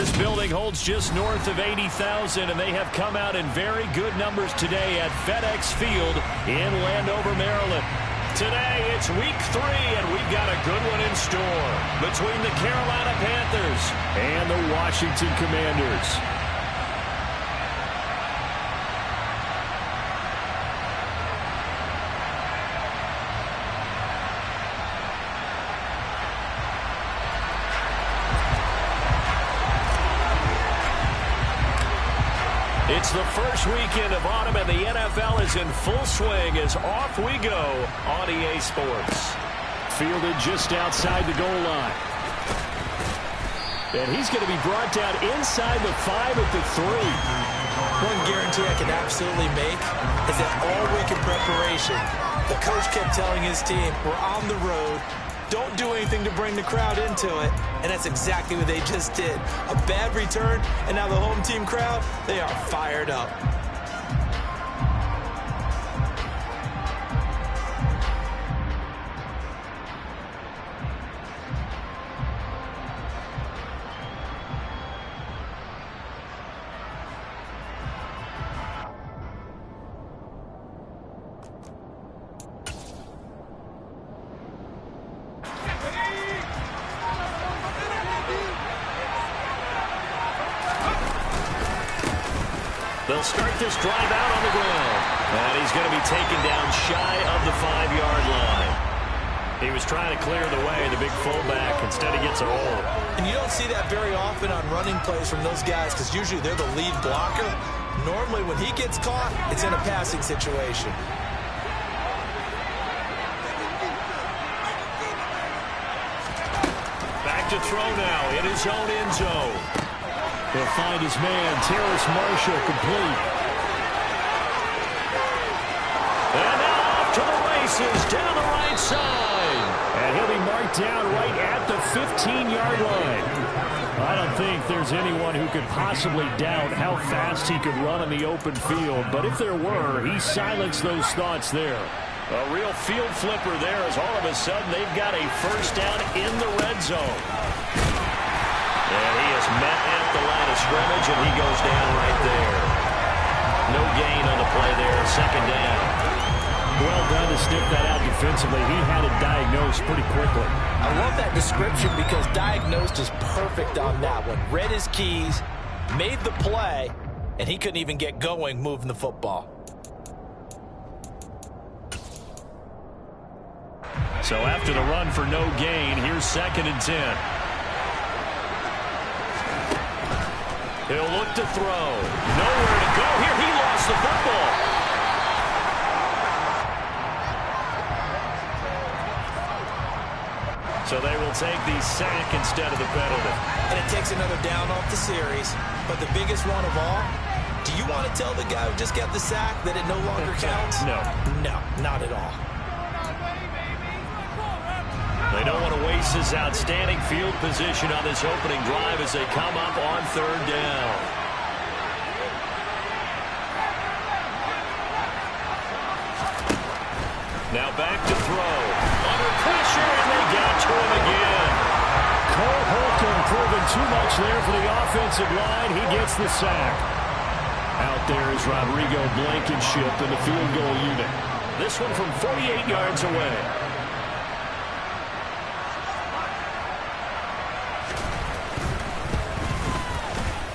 This building holds just north of 80,000, and they have come out in very good numbers today at FedEx Field in Landover, Maryland. Today, it's week 3, and we've got a good one in store between the Carolina Panthers and the Washington Commanders. It's the first weekend of autumn, and the NFL is in full swing as off we go on EA Sports. Fielded just outside the goal line. And he's going to be brought down inside the 5 at the 3. One guarantee I can absolutely make is that all week in preparation, the coach kept telling his team, we're on the road. Don't do anything to bring the crowd into it. And that's exactly what they just did. A bad return, and now the home team crowd, they are fired up. They'll start this drive out on the ground. And he's going to be taken down shy of the 5-yard line. He was trying to clear the way, the big fullback. Instead, he gets a hold. And you don't see that very often on running plays from those guys because usually they're the lead blocker. Normally, when he gets caught, it's in a passing situation. Back to throw now in his own end zone. He'll find his man, Terrace Marshall, complete. And now off to the races, down the right side. And he'll be marked down right at the 15-yard line. I don't think there's anyone who could possibly doubt how fast he could run in the open field. But if there were, he silenced those thoughts there. A real field flipper there as all of a sudden they've got a first down in the red zone. And he is met at the line of scrimmage, and he goes down right there. No gain on the play there, second down. Well done to sniff that out defensively. He had it diagnosed pretty quickly. I love that description because diagnosed is perfect on that one. Read his keys, made the play, and he couldn't even get going moving the football. So after the run for no gain, here's 2nd and 10. He'll look to throw. Nowhere to go here. He lost the football. So they will take the sack instead of the penalty. And it takes another down off the series. But the biggest one of all, do you want to tell the guy who just got the sack that it no longer counts? No. No, not at all. They don't want to waste this outstanding field position on this opening drive as they come up on 3rd down. Now back to throw. Under pressure, and they got to him again. Cole Holcomb proving too much there for the offensive line. He gets the sack. Out there is Rodrigo Blankenship in the field goal unit. This one from 48 yards away.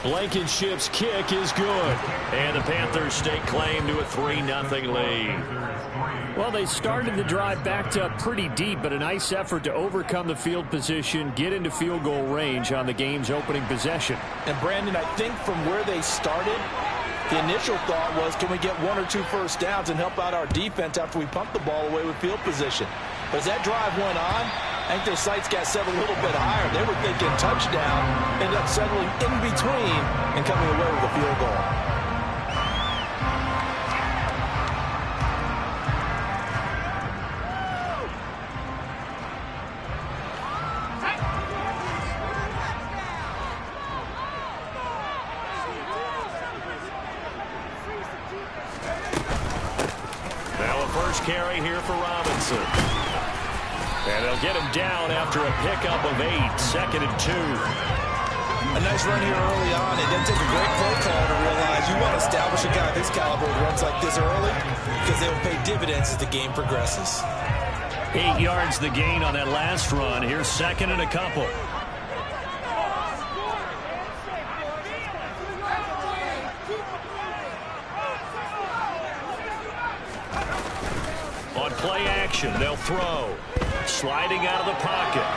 Blankenship's kick is good. And the Panthers stake claim to a 3-0 lead. Well, they started the drive backed up pretty deep, but a nice effort to overcome the field position, get into field goal range on the game's opening possession. And, Brandon, I think from where they started, the initial thought was, can we get 1 or 2 first downs and help out our defense after we pump the ball away with field position? But as that drive went on, I think their sights got set a little bit higher. They were thinking touchdown, ended up settling in between and coming away with a field goal. Now a first carry here for Robinson. And they'll get him down after a pickup of 8, 2nd and 2. A nice run here early on. It doesn't take a great play call to realize you want to establish a guy of this caliber with runs like this early because they will pay dividends as the game progresses. 8 yards the gain on that last run. Here's second and a couple. On play action, they'll throw. Sliding out of the pocket.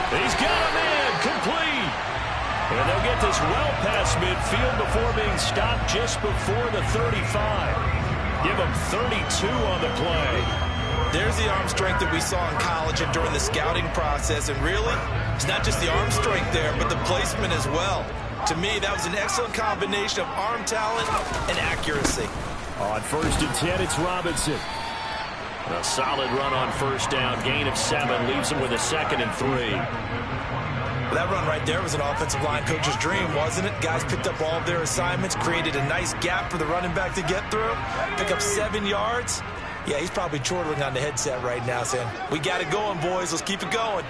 He's got him in, complete. And they'll get this well past midfield before being stopped just before the 35. Give him 32 on the play. There's the arm strength that we saw in college and during the scouting process. And really, it's not just the arm strength there, but the placement as well. To me, that was an excellent combination of arm talent and accuracy. On 1st and 10, it's Robinson. A solid run on first down. Gain of 7 leaves him with a 2nd and 3. That run right there was an offensive line coach's dream, wasn't it? Guys picked up all of their assignments, created a nice gap for the running back to get through, pick up 7 yards. Yeah, he's probably chortling on the headset right now saying, we got it going, boys. Let's keep it going.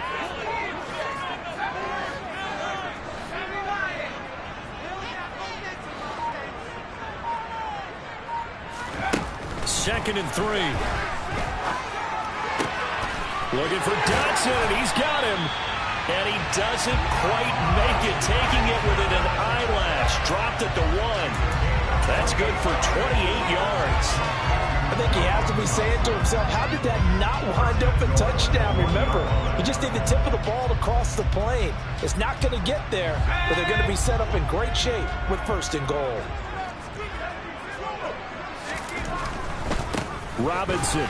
Second and 3. Looking for Dodson, and he's got him. And he doesn't quite make it, taking it within an eyelash. Dropped at the 1. That's good for 28 yards. I think he has to be saying to himself, how did that not wind up a touchdown? Remember, he just did the tip of the ball across the plane. It's not going to get there, but they're going to be set up in great shape with 1st and goal. Robinson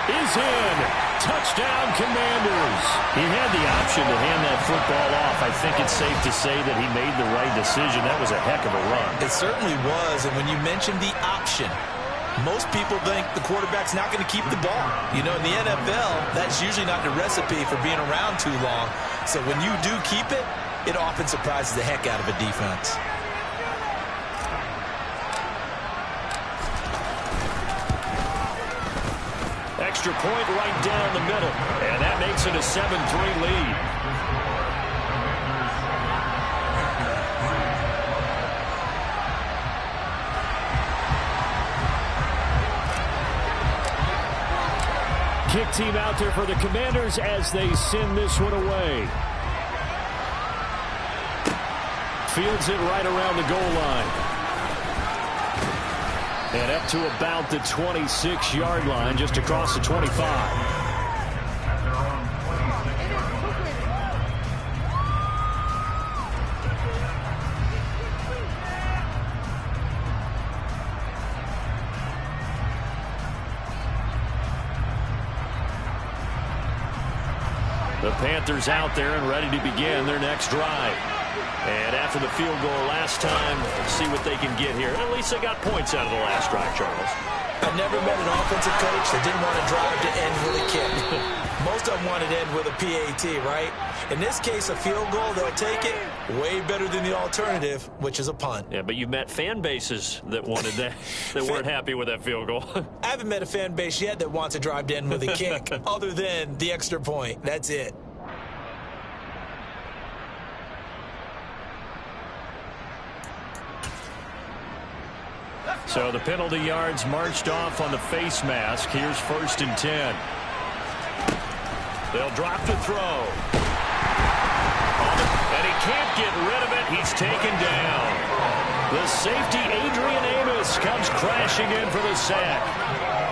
is in. Touchdown, Commanders. He had the option to hand that football off. I think it's safe to say that he made the right decision. That was a heck of a run. It certainly was, and when you mentioned the option, most people think the quarterback's not going to keep the ball. You know, in the NFL, that's usually not the recipe for being around too long. So when you do keep it, it often surprises the heck out of a defense. Extra point right down the middle. And that makes it a 7-3 lead. Kick team out there for the Commanders as they send this one away. Fields it right around the goal line. And up to about the 26-yard line, just across the 25. The Panthers out there and ready to begin their next drive. And after the field goal last time, see what they can get here. At least they got points out of the last drive, Charles. I've never met an offensive coach that didn't want to drive to end with a kick. Most of them wanted to end with a PAT, right? In this case, a field goal, they'll take it. Way better than the alternative, which is a punt. Yeah, but you've met fan bases that wanted that, that weren't happy with that field goal. I haven't met a fan base yet that wants to drive to end with a kick, other than the extra point. That's it. So the penalty yards marched off on the face mask. Here's 1st and 10. They'll drop to throw. And he can't get rid of it. He's taken down. The safety, Adrian Amos, comes crashing in for the sack.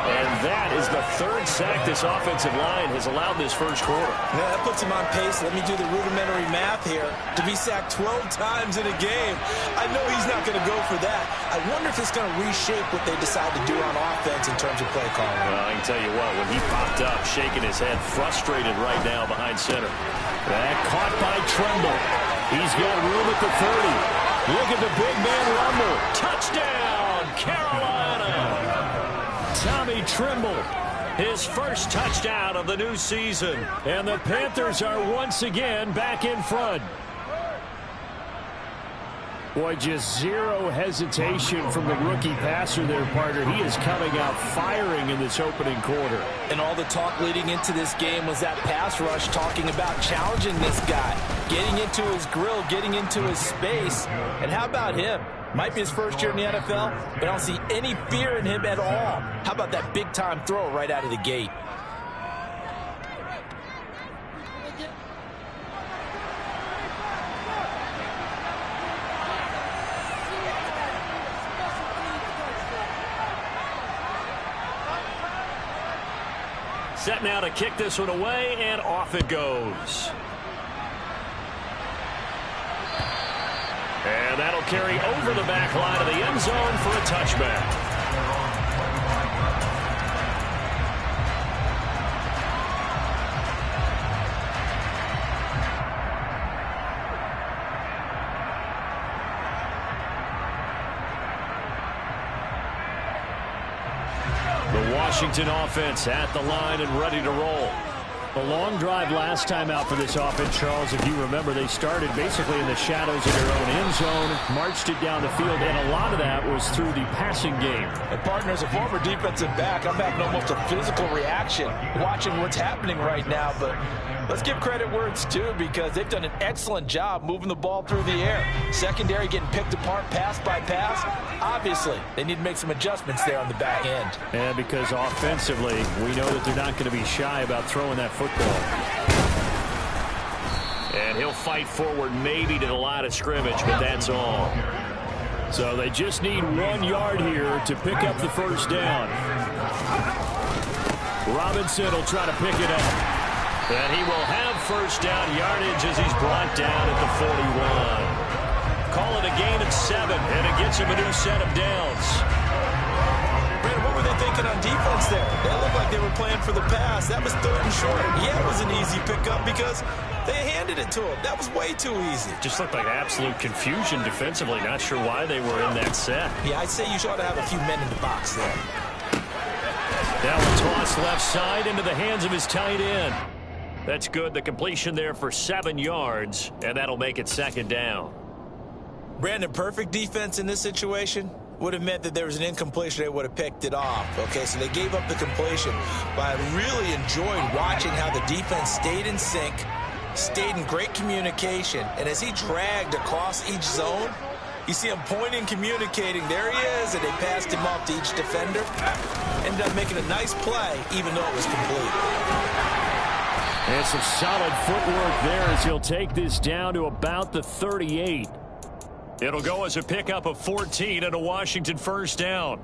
And that is the 3rd sack this offensive line has allowed this first quarter. Yeah, that puts him on pace. Let me do the rudimentary math here. To be sacked 12 times in a game, I know he's not going to go for that. I wonder if it's going to reshape what they decide to do on offense in terms of play calling. Well, I can tell you what, when he popped up, shaking his head, frustrated right now behind center. That caught by Tremble. He's got room at the 30. Look at the big man rumble. Touchdown, Carolina. Tommy Tremble, his first touchdown of the new season. And the Panthers are once again back in front. Boy, just zero hesitation from the rookie passer there, partner. He is coming out firing in this opening quarter. And all the talk leading into this game was that pass rush, talking about challenging this guy, getting into his grill, getting into his space. And how about him? Might be his first year in the NFL, but I don't see any fear in him at all. How about that big-time throw right out of the gate? Set now to kick this one away, and off it goes. And that'll carry over the back line of the end zone for a touchback. Washington offense at the line and ready to roll. The long drive last time out for this offense, Charles, if you remember, they started basically in the shadows of their own end zone, marched it down the field, and a lot of that was through the passing game. And partner, as a former defensive back, I'm having almost a physical reaction watching what's happening right now. But let's give credit where it's due, because they've done an excellent job moving the ball through the air. Secondary getting picked apart pass by pass. Obviously, they need to make some adjustments there on the back end. And because offensively, we know that they're not going to be shy about throwing that football. And he'll fight forward maybe to the line of scrimmage, but that's all. So they just need 1 yard here to pick up the first down. Robinson will try to pick it up. And he will have first down yardage as he's brought down at the 41. Call it a gain of 7, and it gets him a new set of downs. Brandon, what were they thinking on defense there? They looked like they were playing for the pass. That was 3rd and short. Yeah, it was an easy pickup because they handed it to him. That was way too easy. Just looked like absolute confusion defensively. Not sure why they were in that set. Yeah, I'd say you ought to have a few men in the box there. Now a toss left side into the hands of his tight end. That's good. The completion there for 7 yards, and that'll make it 2nd down. Brandon, perfect defense in this situation would have meant that there was an incompletion. They would have picked it off. Okay, so they gave up the completion. But I really enjoyed watching how the defense stayed in sync, stayed in great communication, and as he dragged across each zone, you see him pointing, communicating. There he is, and they passed him off to each defender. Ended up making a nice play, even though it was complete. And some solid footwork there as he'll take this down to about the 38. It'll go as a pickup of 14 and a Washington first down.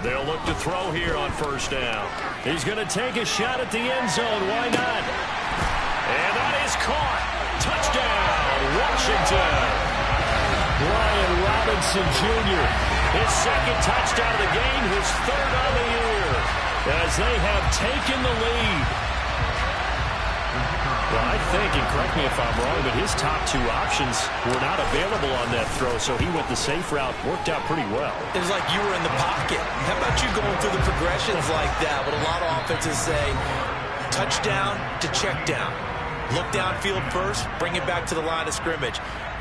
They'll look to throw here on first down. He's going to take a shot at the end zone. Why not? And that is caught. Touchdown, Washington. Brian Robinson Jr. His 2nd touchdown of the game, his 3rd on the year, as they have taken the lead. Well, I think, and correct me if I'm wrong, but his top 2 options were not available on that throw, so he went the safe route. Worked out pretty well. It was like you were in the pocket. How about you going through the progressions like that? What a lot of offenses say, touchdown to check down. Look downfield first, bring it back to the line of scrimmage.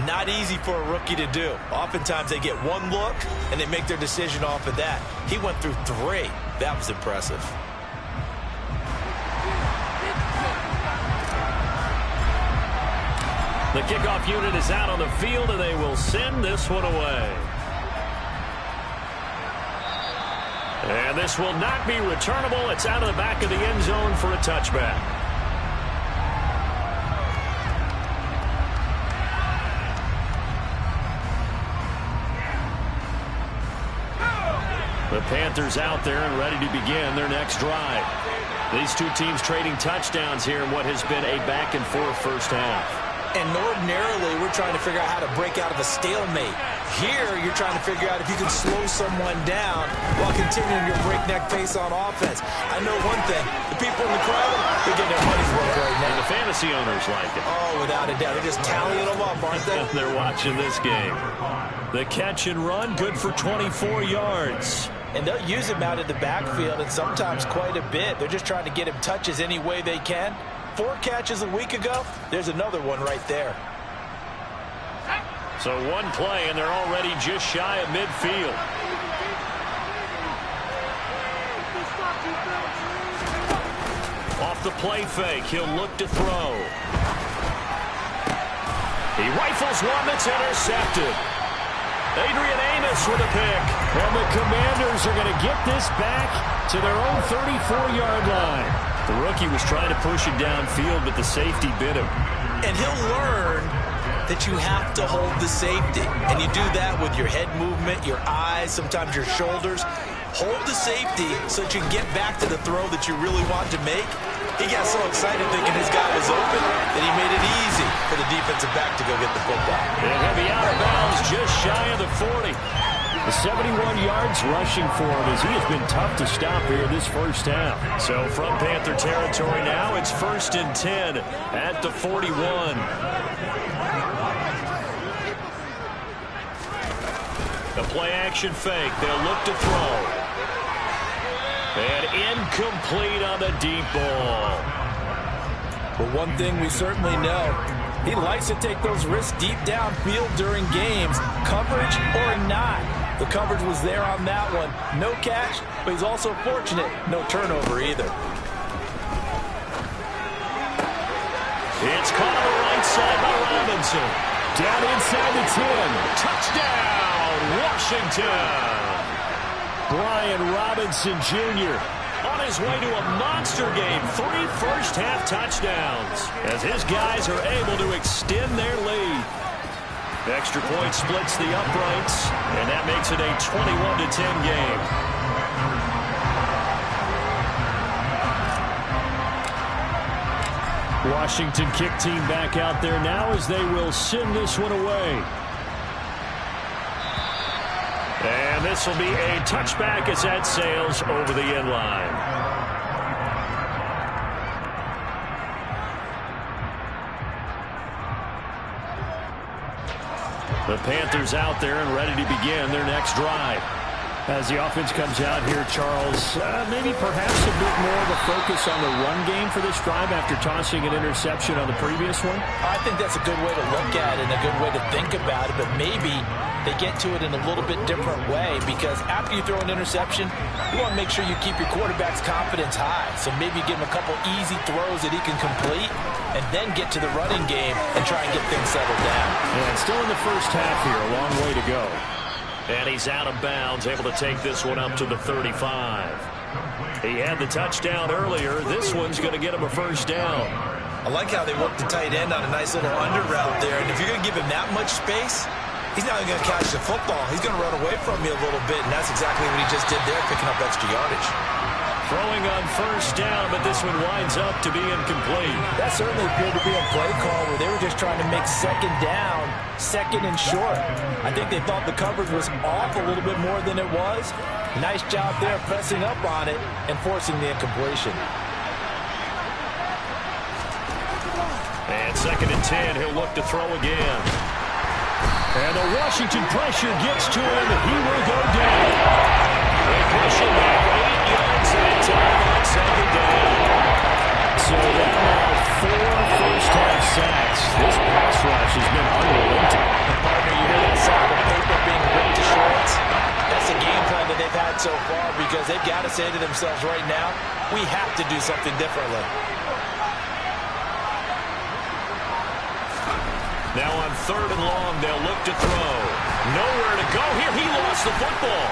Not easy for a rookie to do. Oftentimes they get 1 look, and they make their decision off of that. He went through 3. That was impressive. The kickoff unit is out on the field, and they will send this one away. And this will not be returnable. It's out of the back of the end zone for a touchback. The Panthers out there and ready to begin their next drive. These 2 teams trading touchdowns here in what has been a back-and-forth first half. And ordinarily, we're trying to figure out how to break out of a stalemate. Here, you're trying to figure out if you can slow someone down while continuing your breakneck pace on offense. I know one thing. The people in the crowd, they're getting their money's worth right now. And the fantasy owners like it. Oh, without a doubt. They're just tallying them up, aren't they? They're watching this game. The catch and run, good for 24 yards. and they'll use him out in the backfield, and sometimes quite a bit. They're just trying to get him touches any way they can. 4 catches a week ago, there's another one right there. So one play, and they're already just shy of midfield. Off the play fake, he'll look to throw. He rifles one that's intercepted. Adrian Amos with a pick. And the Commanders are going to get this back to their own 34-yard line. The rookie was trying to push it downfield, but the safety bit him. And he'll learn that you have to hold the safety. And you do that with your head movement, your eyes, sometimes your shoulders. Hold the safety so that you can get back to the throw that you really want to make. He got so excited thinking his guy was open that he made it easy for the defensive back to go get the football. And he'll be out of bounds just shy of the 40. The 71 yards rushing for him as he has been tough to stop here this first half. So from Panther territory now, it's 1st and 10 at the 41. The play action fake. They'll look to throw. And incomplete on the deep ball. But one thing we certainly know, he likes to take those risks deep downfield during games, coverage or not. The coverage was there on that one. No catch, but he's also fortunate. No turnover either. It's caught on the right side by Robinson. Down inside the 10. Touchdown, Washington. Brian Robinson Jr. on his way to a monster game. 3 first-half touchdowns as his guys are able to extend their lead. The extra point splits the uprights, and that makes it a 21-10 game. Washington kick team back out there now as they will send this one away. And this will be a touchback as that sails over the end line. The Panthers out there and ready to begin their next drive. As the offense comes out here, Charles, maybe perhaps a bit more of a focus on the run game for this drive after tossing an interception on the previous one? I think that's a good way to look at it and a good way to think about it, but maybe they get to it in a little bit different way because after you throw an interception, you want to make sure you keep your quarterback's confidence high. So maybe give him a couple easy throws that he can complete and then get to the running game and try and get things settled down. And still in the first half here, a long way to go. And he's out of bounds, able to take this one up to the 35. He had the touchdown earlier. This one's going to get him a first down. I like how they worked the tight end on a nice little under route there. And if you're going to give him that much space, he's not even going to catch the football. He's going to run away from you a little bit, and that's exactly what he just did there, picking up extra yardage. Throwing on first down, but this one winds up to be incomplete. That certainly appeared to be a play call where they were just trying to make second down, second and short. I think they thought the coverage was off a little bit more than it was. Nice job there pressing up on it and forcing the incompletion. And 2nd and 10, he'll look to throw again. And the Washington pressure gets to him, and he will go down. They push him back 8 yards at a time on 2nd down. So now 4 first-half sacks. This pass rush has been unrelenting. Partner, you hear that sound of paper being ripped to shreds? That's the game plan that they've had so far because they've got to say to themselves right now, we have to do something differently. Now on 3rd and long, they'll look to throw. Nowhere to go here. He lost the football.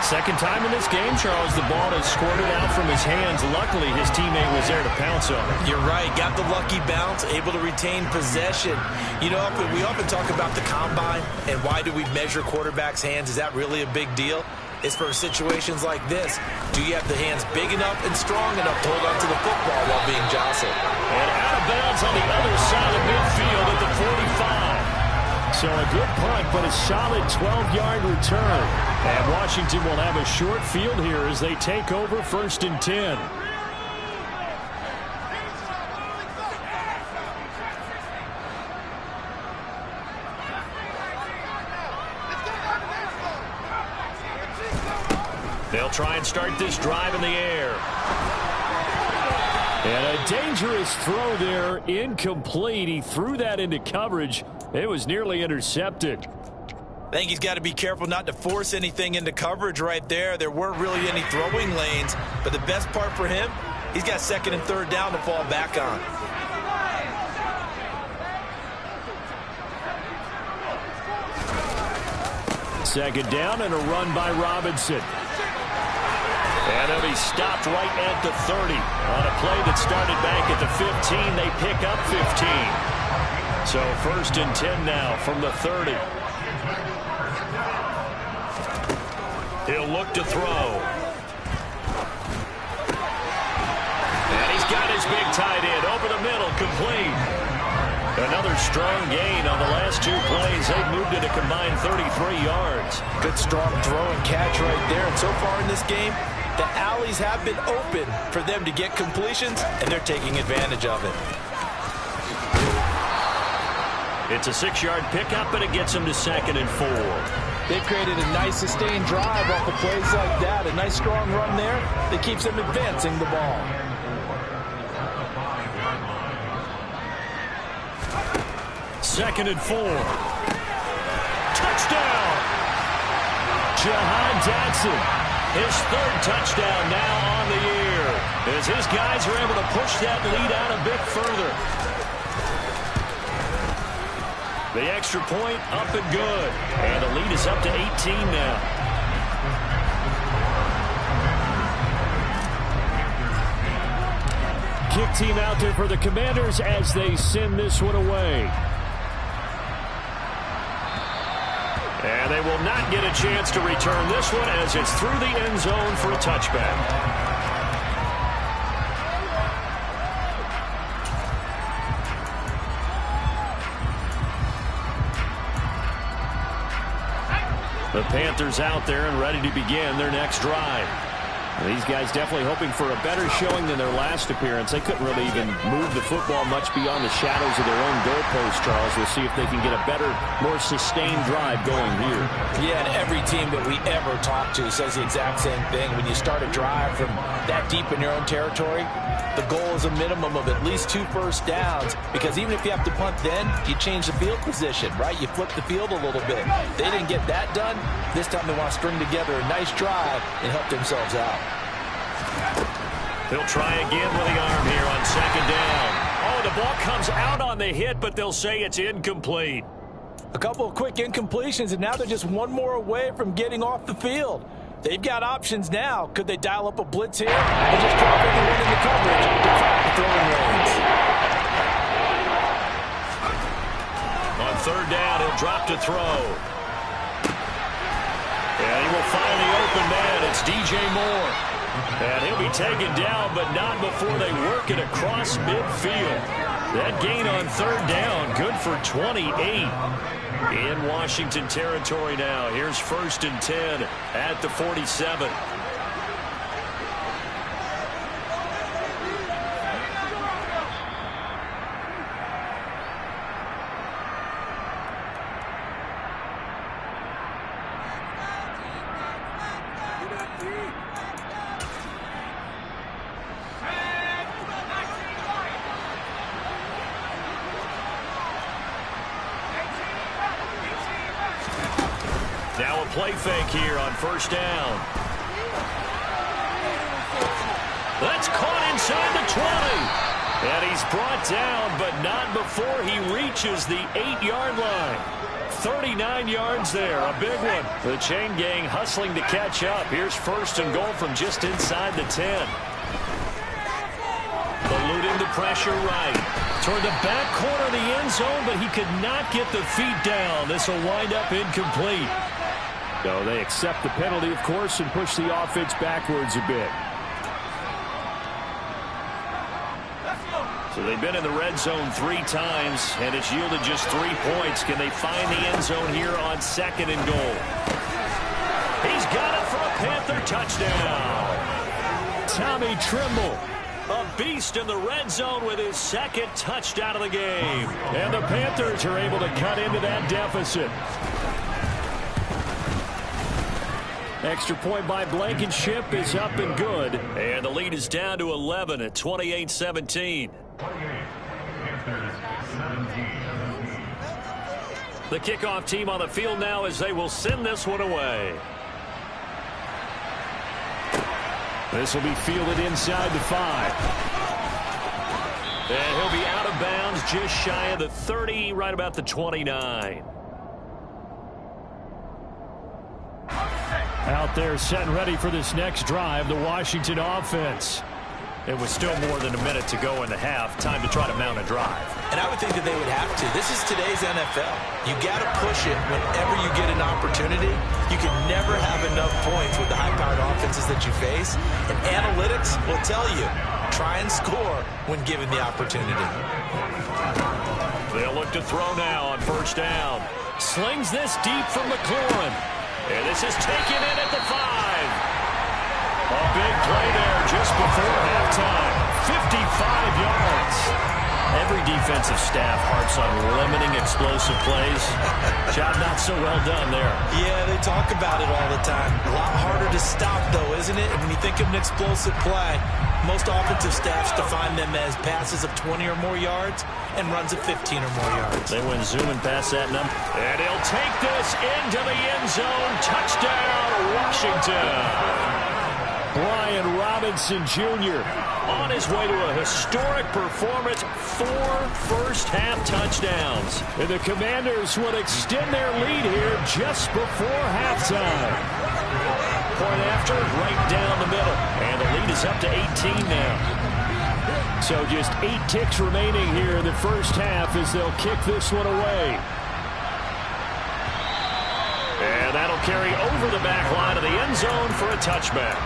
Second time in this game, Charles, the ball has squirted out from his hands. Luckily, his teammate was there to pounce on it. You're right. Got the lucky bounce, able to retain possession. You know, we often talk about the combine and why do we measure quarterbacks' hands. Is that really a big deal? It's for situations like this. Do you have the hands big enough and strong enough to hold on to the football while being jostled? And out of bounds on the other side of midfield at the 45. So a good punt, but a solid 12-yard return. And Washington will have a short field here as they take over 1st and 10. try and start this drive in the air. And a dangerous throw there, incomplete. He threw that into coverage. It was nearly intercepted. I think he's got to be careful not to force anything into coverage right there. There weren't really any throwing lanes, but the best part for him, he's got second and third down to fall back on. Second down and a run by Robinson. And he'll be stopped right at the 30. On a play that started back at the 15, they pick up 15. So first and 10 now from the 30. He'll look to throw. And he's got his big tight end over the middle, complete. Another strong gain on the last two plays. They've moved it a combined 33 yards. Good strong throw and catch right there. And so far in this game, the alleys have been open for them to get completions, and they're taking advantage of it. It's a 6-yard pickup, and it gets them to second and 4. They've created a nice sustained drive off of plays like that. A nice strong run there that keeps them advancing the ball. Second and 4. Touchdown! Jahan Dotson, his third touchdown now on the year, as his guys are able to push that lead out a bit further. The extra point up and good, and the lead is up to 18 now. Kick team out there for the Commanders as they send this one away. And they will not get a chance to return this one as it's through the end zone for a touchback. The Panthers out there and ready to begin their next drive. These guys definitely hoping for a better showing than their last appearance. They couldn't really even move the football much beyond the shadows of their own goalpost, Charles. We'll see if they can get a better, more sustained drive going here. Yeah, and every team that we ever talk to says the exact same thing. When you start a drive from that deep in your own territory, the goal is a minimum of at least 2 first downs, because even if you have to punt then, you change the field position, right? You flip the field a little bit. They didn't get that done. This time they want to string together a nice drive and help themselves out. They'll try again with the arm here on second down. Oh, the ball comes out on the hit, but they'll say it's incomplete. A couple of quick incompletions, and now they're just one more away from getting off the field. They've got options now. Could they dial up a blitz here and just drop everyone into coverage to crack the throwing lanes? On third down, he'll drop to throw. And he will find the open man. It's DJ Moore. And he'll be taken down, but not before they work it across midfield. That gain on third down, good for 28. In Washington territory now. Here's first and 10 at the 47. Now a play fake here on first down. That's caught inside the 20. And he's brought down, but not before he reaches the 8-yard line. 39 yards there, a big one. The chain gang hustling to catch up. Here's first and goal from just inside the 10. Eluding the pressure right. Toward the back corner of the end zone, but he could not get the feet down. This will wind up incomplete. So they accept the penalty, of course, and push the offense backwards a bit. So they've been in the red zone 3 times, and it's yielded just 3 points. Can they find the end zone here on second and goal? He's got it for a Panther touchdown. Tommy Trimble, a beast in the red zone with his second touchdown of the game. And the Panthers are able to cut into that deficit. Extra point by Blankenship is up and good. And the lead is down to 11 at 28-17. The kickoff team on the field now as they will send this one away. This will be fielded inside the 5. And he'll be out of bounds just shy of the 30, right about the 29. Out there set and ready for this next drive, the Washington offense. It was still more than a minute to go in the half. Time to try to mount a drive. And I would think that they would have to. This is today's NFL. You got to push it whenever you get an opportunity. You can never have enough points with the high-powered offenses that you face. And analytics will tell you, try and score when given the opportunity. They'll look to throw now on first down. Slings this deep from McLaurin. And this is taken in at the 5. A big play there just before halftime. 55 yards. Every defensive staff harps on limiting explosive plays. Job not so well done there. Yeah, they talk about it all the time. A lot harder to stop, though, isn't it? And when you think of an explosive play, most offensive staffs define them as passes of 20 or more yards and runs of 15 or more yards. They went zooming past that number. And he'll take this into the end zone. Touchdown, Washington. Brian Robinson Jr. on his way to a historic performance, 4 first-half touchdowns. And the Commanders would extend their lead here just before halftime. Point after, right down the middle. And the lead is up to 18 now. So just 8 ticks remaining here in the first half as they'll kick this one away. And that'll carry over the back line of the end zone for a touchback.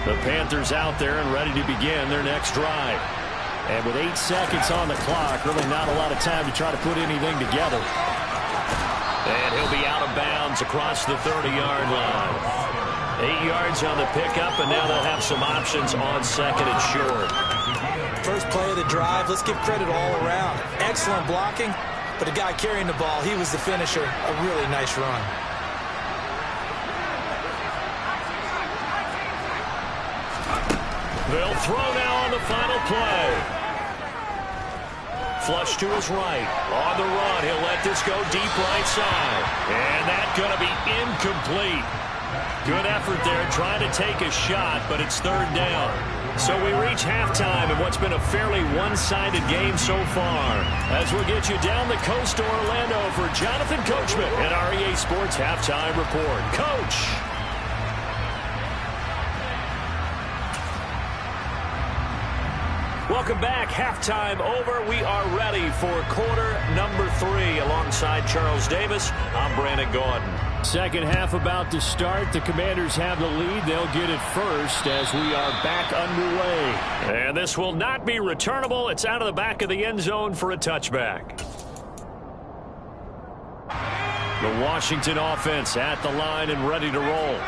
The Panthers out there and ready to begin their next drive. And with 8 seconds on the clock, really not a lot of time to try to put anything together. And he'll be out of bounds across the 30-yard line. 8 yards on the pickup, and now they'll have some options on second and short. First play of the drive, let's give credit all around. Excellent blocking, but the guy carrying the ball, he was the finisher. A really nice run. They'll throw now on the final play. Flush to his right. On the run, he'll let this go deep right side. And that's going to be incomplete. Good effort there trying to take a shot, but it's third down. So we reach halftime in what's been a fairly one-sided game so far. As we'll get you down the coast to Orlando for Jonathan Coachman at our EA Sports Halftime Report. Coach! Welcome back. Halftime over. We are ready for quarter number 3. Alongside Charles Davis, I'm Brandon Gordon. Second half about to start. The Commanders have the lead. They'll get it first as we are back underway. And this will not be returnable. It's out of the back of the end zone for a touchback. The Washington offense at the line and ready to roll.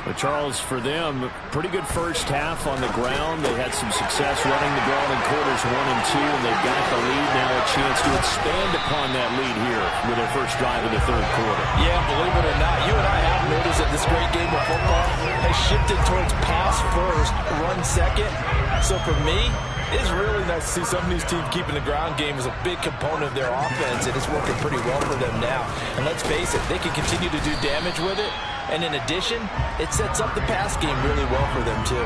But Charles, for them, pretty good first half on the ground. They had some success running the ball in quarters 1 and 2, and they've got the lead now, a chance to expand upon that lead here with their first drive of the third quarter. Yeah, believe it or not, you and I have noticed that this great game of football has shifted towards pass first, run second. So for me, it's really nice to see some of these teams keeping the ground game as a big component of their offense, and it's working pretty well for them now. And let's face it, they can continue to do damage with it. And in addition, it sets up the pass game really well for them, too.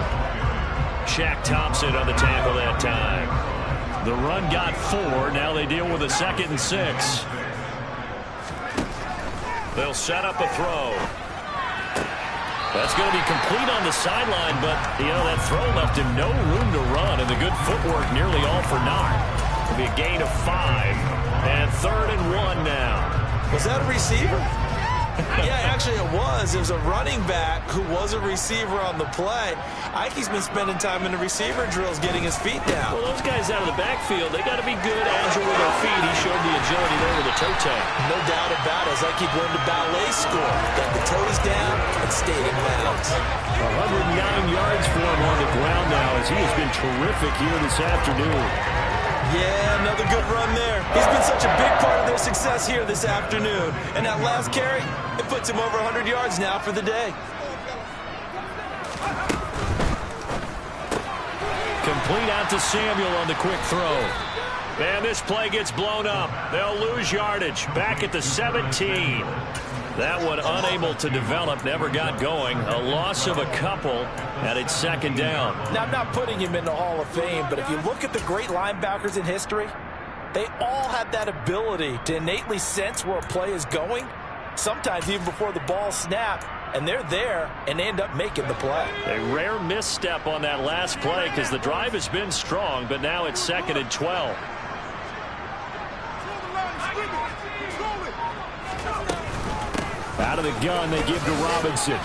Shaq Thompson on the tackle that time. The run got 4. Now they deal with a 2nd and 6. They'll set up a throw. That's going to be complete on the sideline, but, that throw left him no room to run, and the good footwork nearly all for naught. It'll be a gain of 5. And 3rd and 1 now. Was that a receiver? Yeah, actually it was. It was a running back who was a receiver on the play. Ike's been spending time in the receiver drills getting his feet down. Well, those guys out of the backfield, they got to be good, agile with their feet. He showed the agility there with the toe tag. No doubt about it. As Ike learned the ballet score. Got the toes down and stayed in bounds. 109 yards for him on the ground now as he has been terrific here this afternoon. Yeah, another good run there. He's been such a big part of their success here this afternoon. And that last carry, it puts him over 100 yards now for the day. Complete out to Samuel on the quick throw. And this play gets blown up. They'll lose yardage. Back at the 17. That one unable to develop, never got going. A loss of a couple, and it's second down. Now, I'm not putting him in the Hall of Fame, but if you look at the great linebackers in history, they all have that ability to innately sense where a play is going, sometimes even before the ball snapped, and they're there, and they end up making the play. A rare misstep on that last play because the drive has been strong, but now it's second and 12. Out of the gun, they give to Robinson.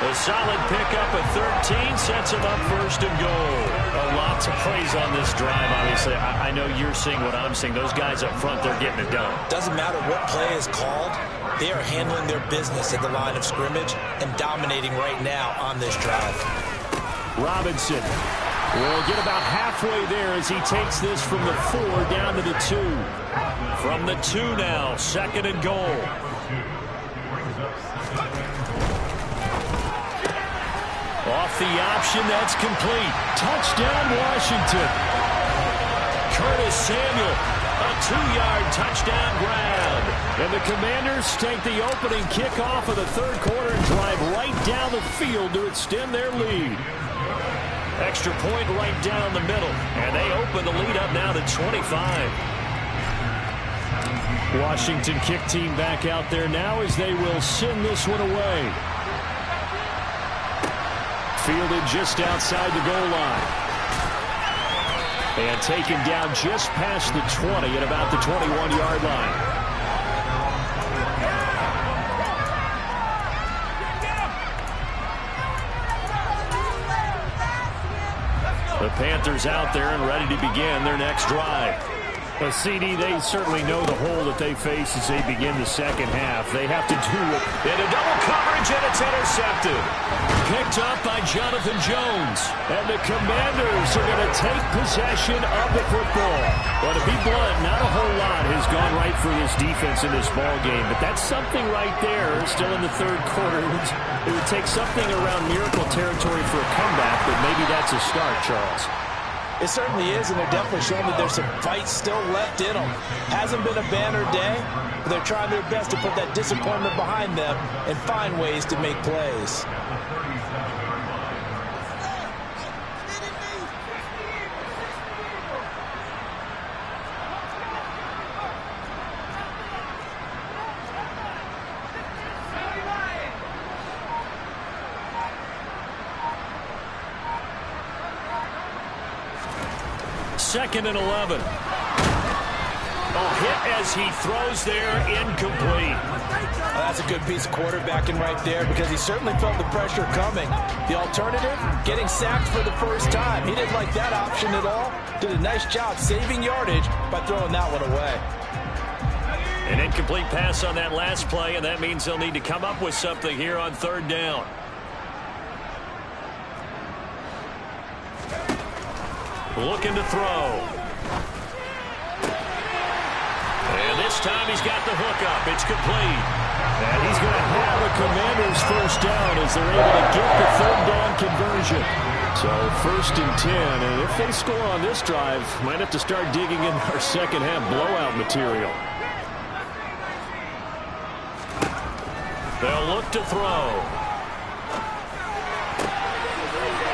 A solid pickup at 13 sets him up first and goal. Lots of plays on this drive, obviously. I know you're seeing what I'm seeing. Those guys up front, they're getting it done. Doesn't matter what play is called. They are handling their business at the line of scrimmage and dominating right now on this drive. Robinson will get about halfway there as he takes this from the 4 down to the 2. From the 2 now, second and goal. Off the option, that's complete. Touchdown, Washington. Curtis Samuel, a 2-yard touchdown grab. And the Commanders take the opening kickoff of the third quarter and drive right down the field to extend their lead. Extra point right down the middle, and they open the lead up now to 25. Washington kick team back out there now as they will send this one away. Fielded just outside the goal line. And taken down just past the 20 at about the 21-yard line. The Panthers out there and ready to begin their next drive. Well, CD, they certainly know the hole that they face as they begin the second half. They have to do it. Into double coverage, and it's intercepted. Picked up by Jonathan Jones. And the Commanders are going to take possession of the football. But to be blunt, not a whole lot has gone right for this defense in this ball game. But that's something right there, still in the third quarter. It would take something around miracle territory for a comeback, but maybe that's a start, Charles. It certainly is, and they're definitely showing that there's some fight still left in them. Hasn't been a banner day, but they're trying their best to put that disappointment behind them and find ways to make plays. Second and 11. Hit as he throws there, incomplete. Well, that's a good piece of quarterbacking right there because he certainly felt the pressure coming. The alternative, getting sacked for the first time. He didn't like that option at all. Did a nice job saving yardage by throwing that one away. An incomplete pass on that last play, and that means they'll need to come up with something here on third down. Looking to throw. And this time he's got the hook up. It's complete. And he's going to have a Commanders first down as they're able to get the third down conversion. So first and 10. And if they score on this drive, might have to start digging in our second half blowout material. They'll look to throw.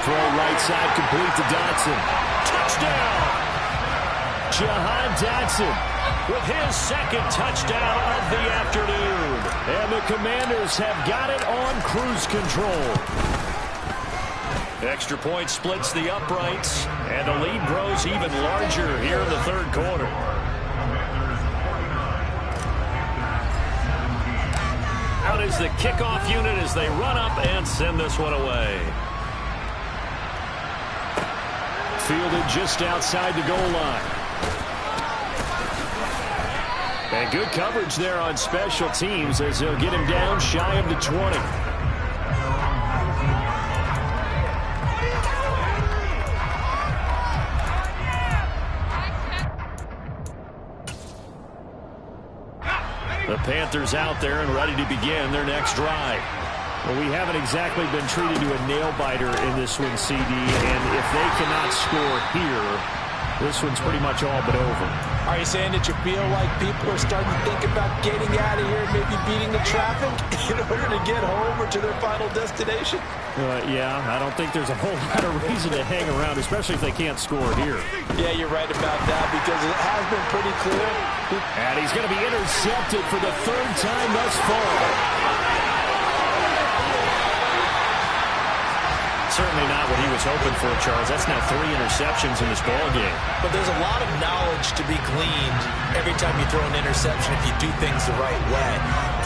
Throw right side complete to Dotson. Touchdown! Jahan Dotson with his second touchdown of the afternoon. And the Commanders have got it on cruise control. Extra point splits the uprights, and the lead grows even larger here in the third quarter. is the kickoff unit as they run up and send this one away. Fielded just outside the goal line. And good coverage there on special teams as they'll get him down shy of the 20. The Panthers out there and ready to begin their next drive. Well, we haven't exactly been treated to a nail-biter in this one, CD, and if they cannot score here, this one's pretty much all but over. Are you saying that you feel like people are starting to think about getting out of here and maybe beating the traffic in order to get home or to their final destination? Yeah, I don't think there's a whole lot of reason to hang around, especially if they can't score here. Yeah, you're right about that because it has been pretty clear. And he's going to be intercepted for the third time thus far. Certainly not what he was hoping for, Charles. That's now 3 interceptions in this ball game. But there's a lot of knowledge to be gleaned every time you throw an interception if you do things the right way.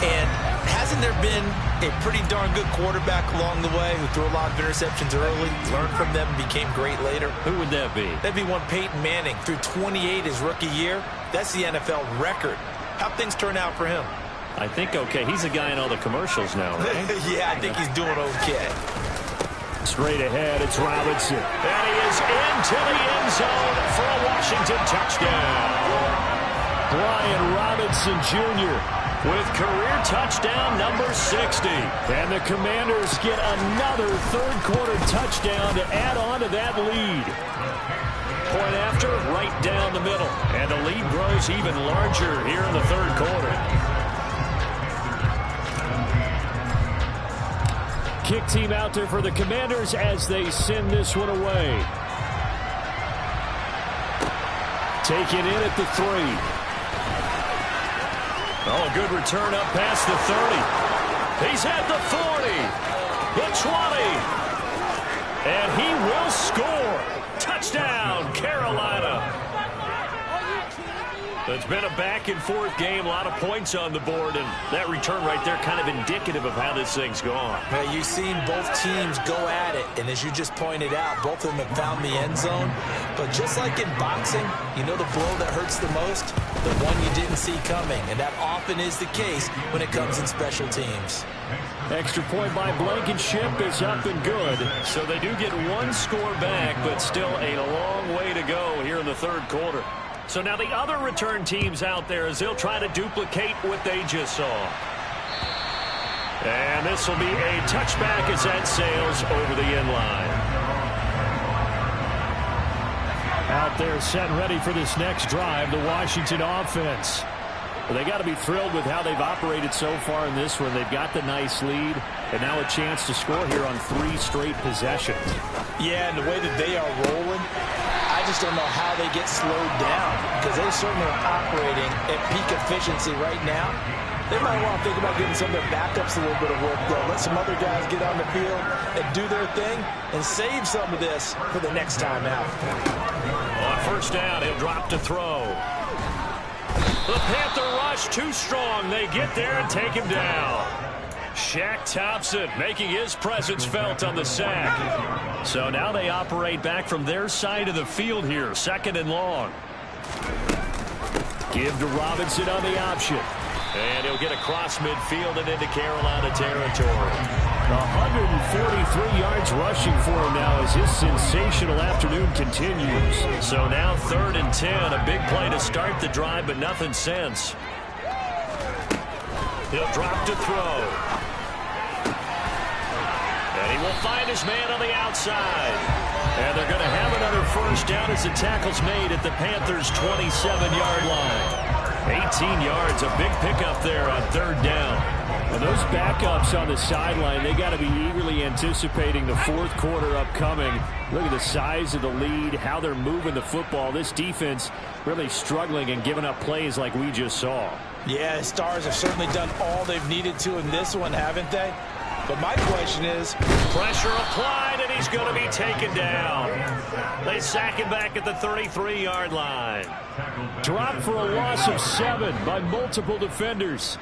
And hasn't there been a pretty darn good quarterback along the way who threw a lot of interceptions early, learned from them, and became great later? Who would that be? That'd be one Peyton Manning. Threw 28 his rookie year. That's the NFL record. How'd things turn out for him? I think okay. He's the guy in all the commercials now, right? Yeah, I think he's doing okay. Straight ahead, it's Robinson. And he is into the end zone for a Washington touchdown. Brian Robinson Jr. with career touchdown number 60. And the Commanders get another third-quarter touchdown to add on to that lead. Point after, right down the middle. And the lead grows even larger here in the third quarter. Kick team out there for the Commanders as they send this one away. Taken in at the 3. Oh, a good return up past the 30. He's at the 40. The 20. And he will score. Touchdown, Carolina. It's been a back-and-forth game, a lot of points on the board, and that return right there kind of indicative of how this thing's gone. Well, you've seen both teams go at it, and as you just pointed out, both of them have found the end zone. But just like in boxing, you know the blow that hurts the most? The one you didn't see coming, and that often is the case when it comes in special teams. Extra point by Blankenship is up and good. So they do get one score back, but still a long way to go here in the third quarter. So now the other return teams out there as they'll try to duplicate what they just saw. And this will be a touchback as that sails over the end line. Out there set and ready for this next drive, the Washington offense. Well, they got to be thrilled with how they've operated so far in this one. They've got the nice lead, and now a chance to score here on 3 straight possessions. Yeah, and the way that they are rolling, I just don't know how they get slowed down because they certainly are operating at peak efficiency right now. They might want to think about giving some of their backups a little bit of work, though. Let some other guys get on the field and do their thing and save some of this for the next time out. On first down, he'll drop to throw. The Panther rush too strong. They get there and take him down. Shaq Thompson making his presence felt on the sack. So now they operate back from their side of the field here. 2nd and long. Give to Robinson on the option. And he'll get across midfield and into Carolina territory. 143 yards rushing for him now as his sensational afternoon continues. So now 3rd and 10. A big play to start the drive, but nothing since. He'll drop to throw. And he will find his man on the outside. And they're going to have another first down as the tackle's made at the Panthers' 27-yard line. 18 yards, a big pickup there on 3rd down. And those backups on the sideline, they got to be eagerly anticipating the 4th quarter upcoming. Look at the size of the lead, how they're moving the football. This defense really struggling and giving up plays like we just saw. Yeah, the Stars have certainly done all they've needed to in this one, haven't they? But my question is, pressure applied, and he's going to be taken down. They sack him back at the 33-yard line. Dropped for a loss of 7 by multiple defenders.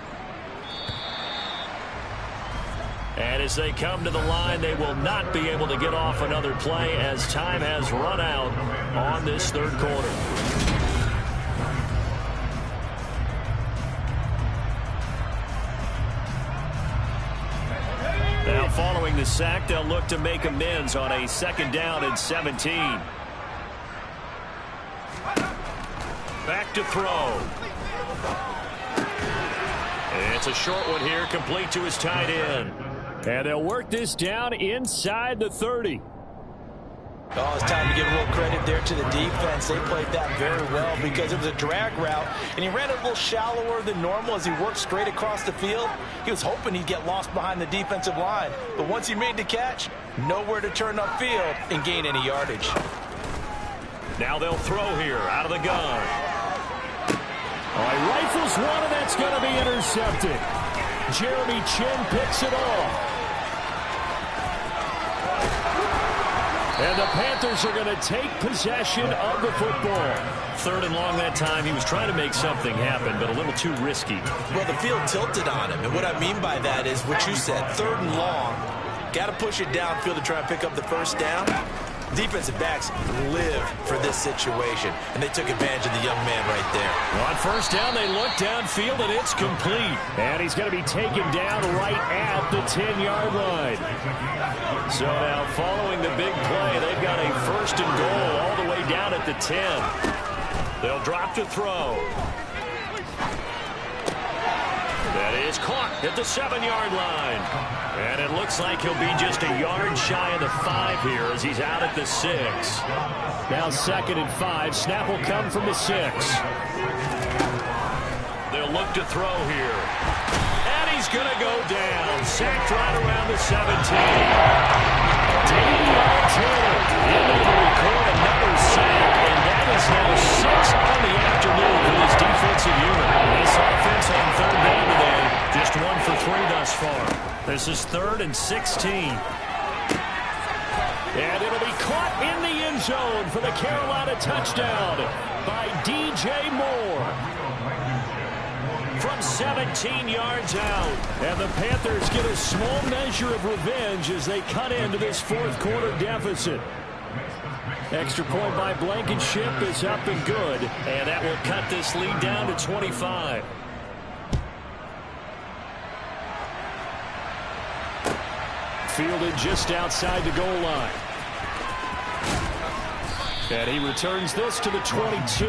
And as they come to the line, they will not be able to get off another play as time has run out on this third quarter. Now following the sack, they'll look to make amends on a 2nd down and 17. Back to throw. It's a short one here, complete to his tight end. And they'll work this down inside the 30. Oh, it's time to give a little credit there to the defense. They played that very well because it was a drag route, and he ran a little shallower than normal as he worked straight across the field. He was hoping he'd get lost behind the defensive line, but once he made the catch, nowhere to turn upfield and gain any yardage. Now they'll throw here out of the gun. Oh, he rifles one, and that's going to be intercepted. Jeremy Chin picks it off. And the Panthers are going to take possession of the football. 3rd and long that time. He was trying to make something happen, but a little too risky. Well, the field tilted on him, and what I mean by that is what you said, 3rd and long. Got to push it downfield to try and pick up the first down. Defensive backs live for this situation, and they took advantage of the young man right there. On 1st down, they look downfield, and it's complete. And he's going to be taken down right at the 10-yard line. So now, following the big play, they've got a 1st and goal all the way down at the 10. They'll drop to throw. That is caught at the 7-yard line. And it looks like he'll be just a yard shy of the 5 here as he's out at the 6. Now 2nd and 5. Snap will come from the 6. They'll look to throw here. And he's going to go down. Sacked right around the 17. Davey Montana able to record another sack. And that is now 6 on the afternoon for this defensive unit. This offense on 3rd down today. Just 1 for 3 thus far. This is 3rd and 16. And it'll be caught in the end zone for the Carolina touchdown by DJ Moore. From 17 yards out. And the Panthers get a small measure of revenge as they cut into this 4th quarter deficit. Extra point by Blankenship is up and good. And that will cut this lead down to 25. Fielded just outside the goal line. And he returns this to the 22.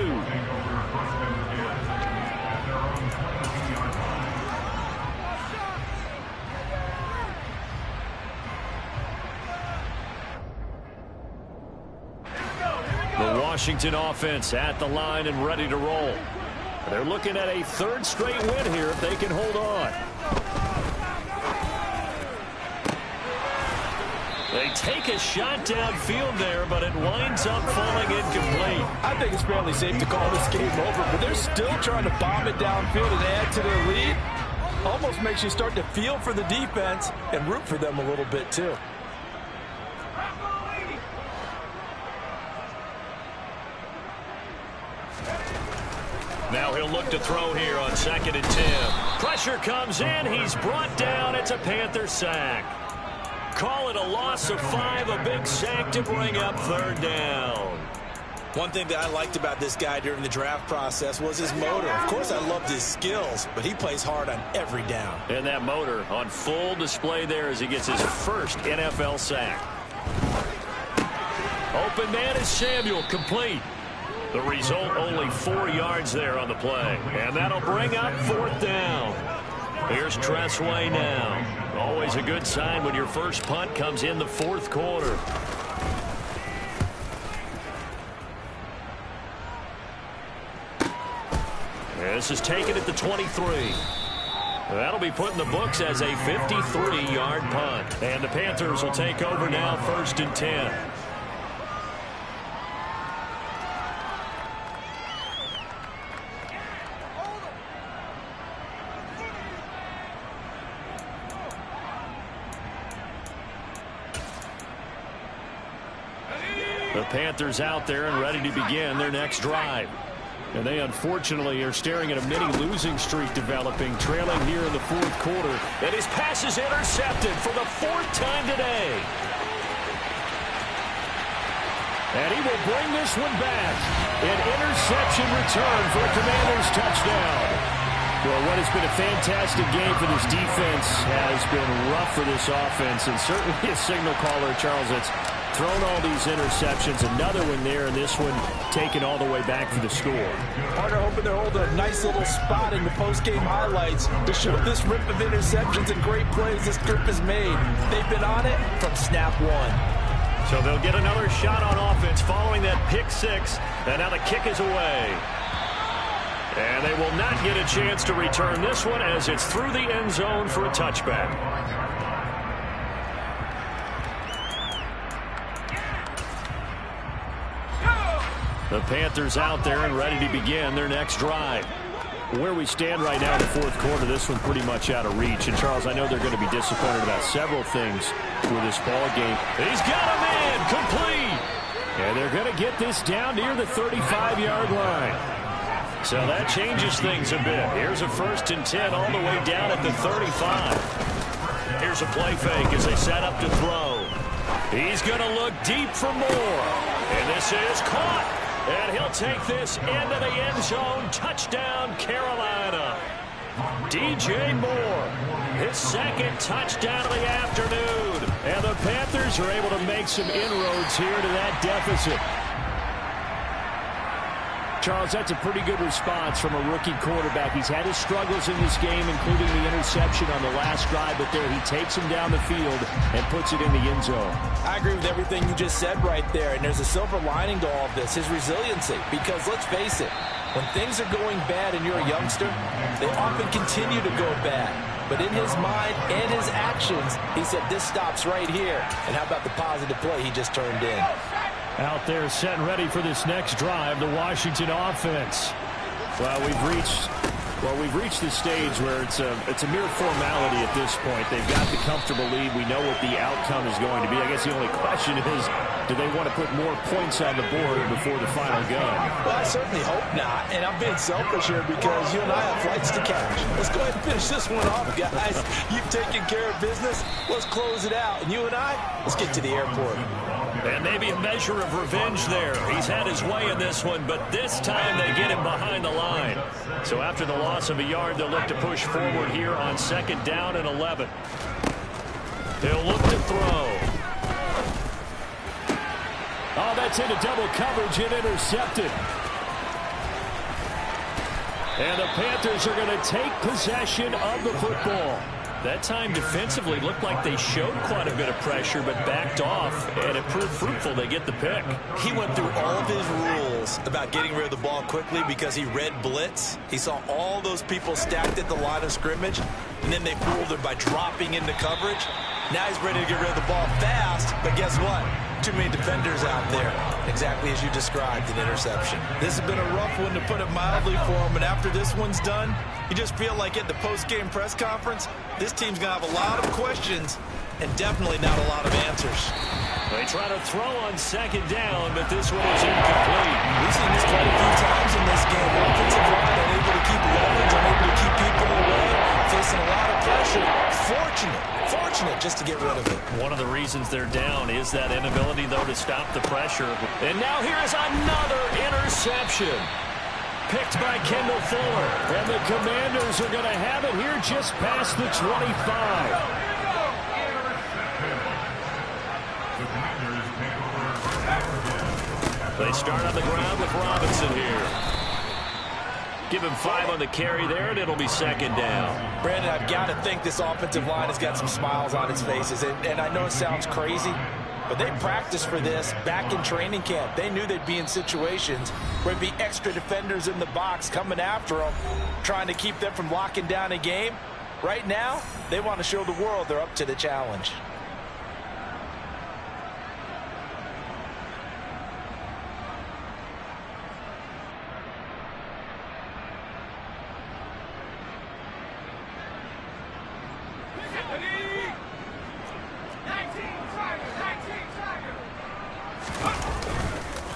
The Washington offense at the line and ready to roll. They're looking at a 3rd straight win here if they can hold on. They take a shot downfield there, but it winds up falling incomplete. I think it's fairly safe to call this game over, but they're still trying to bomb it downfield and add to their lead. Almost makes you start to feel for the defense and root for them a little bit, too. Now he'll look to throw here on 2nd and 10. Pressure comes in. He's brought down. It's a Panther sack. Call it a loss of 5, a big sack to bring up 3rd down. One thing that I liked about this guy during the draft process was his motor. Of course, I loved his skills, but he plays hard on every down. And that motor on full display there as he gets his 1st NFL sack. Open man is Samuel, complete. The result, only 4 yards there on the play. And that'll bring up 4th down. Here's Tressway now. Always a good sign when your first punt comes in the 4th quarter. This is taken at the 23. That'll be put in the books as a 53-yard punt. And the Panthers will take over now, 1st and 10. The Panthers out there and ready to begin their next drive. And they unfortunately are staring at a mini losing streak developing, trailing here in the fourth quarter. And his pass is intercepted for the fourth time today. And he will bring this one back. An interception return for a Commanders touchdown. Well, what has been a fantastic game for this defense has been rough for this offense, and certainly a signal caller, Charles, that's thrown all these interceptions. Another one there, and this one taken all the way back for the score. Partner hoping they're holding a nice little spot in the post-game highlights to show this rip of interceptions and great plays this group has made. They've been on it from snap one. So they'll get another shot on offense following that pick six, and now the kick is away. And they will not get a chance to return this one as it's through the end zone for a touchback. The Panthers out there and ready to begin their next drive. Where we stand right now in the fourth quarter, this one pretty much out of reach. And, Charles, I know they're going to be disappointed about several things with this ball game. He's got a man complete. And they're going to get this down near the 35-yard line. So that changes things a bit. Here's a 1st and 10 all the way down at the 35. Here's a play fake as they set up to throw. He's going to look deep for more. And this is caught. And he'll take this into the end zone. Touchdown, Carolina. DJ Moore, his second touchdown of the afternoon. And the Panthers are able to make some inroads here to that deficit. Charles, that's a pretty good response from a rookie quarterback. He's had his struggles in this game, including the interception on the last drive, but there he takes him down the field and puts it in the end zone. I agree with everything you just said right there, and there's a silver lining to all of this, his resiliency, because let's face it, when things are going bad and you're a youngster, they often continue to go bad. But in his mind and his actions, he said this stops right here. And how about the positive play he just turned in? Out there set and ready for this next drive, the Washington offense. Well, we've reached the stage where it's a mere formality at this point. They've got the comfortable lead. We know what the outcome is going to be. I guess the only question is, do they want to put more points on the board before the final gun? Well, I certainly hope not. And I'm being selfish here because you and I have flights to catch. Let's go ahead and finish this one off, guys. You've taken care of business. Let's close it out. And you and I, let's get to the airport. And maybe a measure of revenge there. He's had his way in this one, but this time they get him behind the line. So after the loss of a yard, they'll look to push forward here on 2nd down and 11. He'll look to throw. Oh, that's into double coverage and intercepted. And the Panthers are going to take possession of the football. That time defensively looked like they showed quite a bit of pressure but backed off, and it proved fruitful. They get the pick. He went through all of his rules about getting rid of the ball quickly because he read blitz. He saw all those people stacked at the line of scrimmage, and then they fooled him by dropping into coverage. Now he's ready to get rid of the ball fast, but guess what? Too many defenders out there. Exactly as you described, an interception. This has been a rough one, to put it mildly, for him. And after this one's done, you just feel like at the post-game press conference, this team's going to have a lot of questions and definitely not a lot of answers. They try to throw on 2nd down, but this one is incomplete. We've seen this quite a few times in this game. Offensive line unable to keep leverage, unable to keep people away, facing a lot of pressure. Fortunate just to get rid of it. One of the reasons they're down is that inability, though, to stop the pressure. And now here's another interception. Picked by Kendall Fuller. And the Commanders are going to have it here just past the 25. They start on the ground with Robinson here. Give him 5 on the carry there, and it'll be 2nd down. Brandon, I've got to think this offensive line has got some smiles on its faces. And I know it sounds crazy, but they practiced for this back in training camp. They knew they'd be in situations where there'd be extra defenders in the box coming after them, trying to keep them from locking down a game. Right now, they want to show the world they're up to the challenge.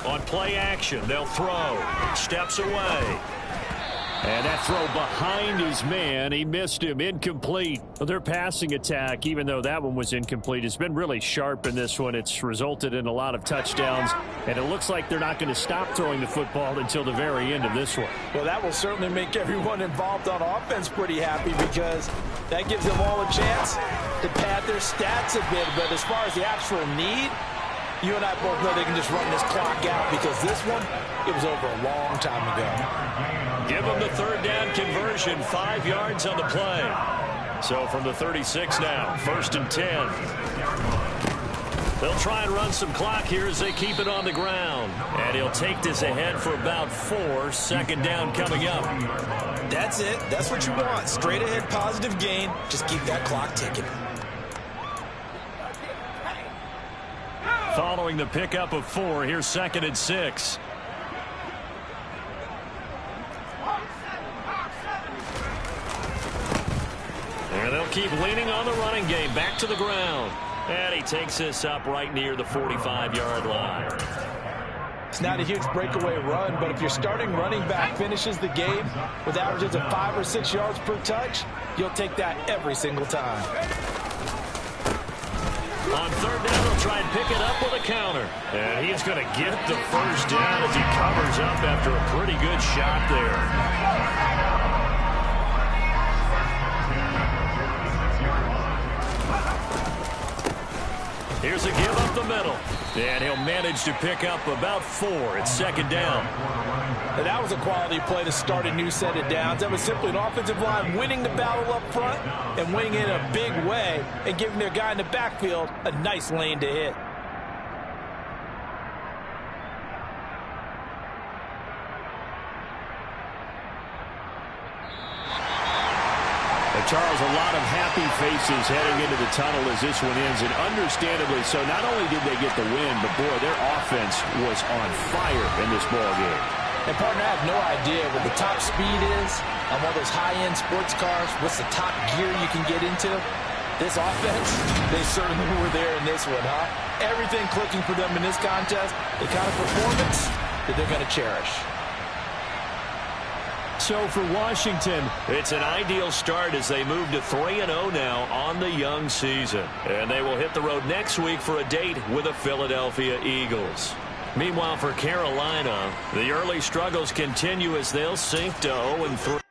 On play action, they'll throw. Steps away. And that throw behind his man, he missed him, incomplete. Their passing attack, even though that one was incomplete, has been really sharp in this one. It's resulted in a lot of touchdowns, and it looks like they're not going to stop throwing the football until the very end of this one. Well, that will certainly make everyone involved on offense pretty happy because that gives them all a chance to pad their stats a bit. But as far as the actual need, you and I both know they can just run this clock out because this one, it was over a long time ago. Give them the third down conversion, 5 yards on the play. So from the 36 now, 1st and 10. They'll try and run some clock here as they keep it on the ground. And he'll take this ahead for about 4. 2nd down coming up. That's it. That's what you want. Straight ahead, positive gain. Just keep that clock ticking. Following the pickup of 4, here's 2nd and 6. And they'll keep leaning on the running game. Back to the ground. And he takes this up right near the 45-yard line. It's not a huge breakaway run, but if your starting running back finishes the game with averages of 5 or 6 yards per touch, you'll take that every single time. On 3rd down, they'll try and pick it up with a counter. And he's going to get the 1st down as he covers up after a pretty good shot there. Here's a give up the middle. And he'll manage to pick up about 4. It's 2nd down. And that was a quality play to start a new set of downs. That was simply an offensive line winning the battle up front and winning it in a big way and giving their guy in the backfield a nice lane to hit. Charles, a lot of happy faces heading into the tunnel as this one ends, and understandably so. Not only did they get the win, but, boy, their offense was on fire in this ballgame. And, partner, I have no idea what the top speed is on one of those high-end sports cars. What's the top gear you can get into? This offense, they certainly were there in this one, huh? Everything clicking for them in this contest, the kind of performance that they're going to cherish. So for Washington, it's an ideal start as they move to 3-0 now on the young season. And they will hit the road next week for a date with the Philadelphia Eagles. Meanwhile, for Carolina, the early struggles continue as they'll sink to 0-3.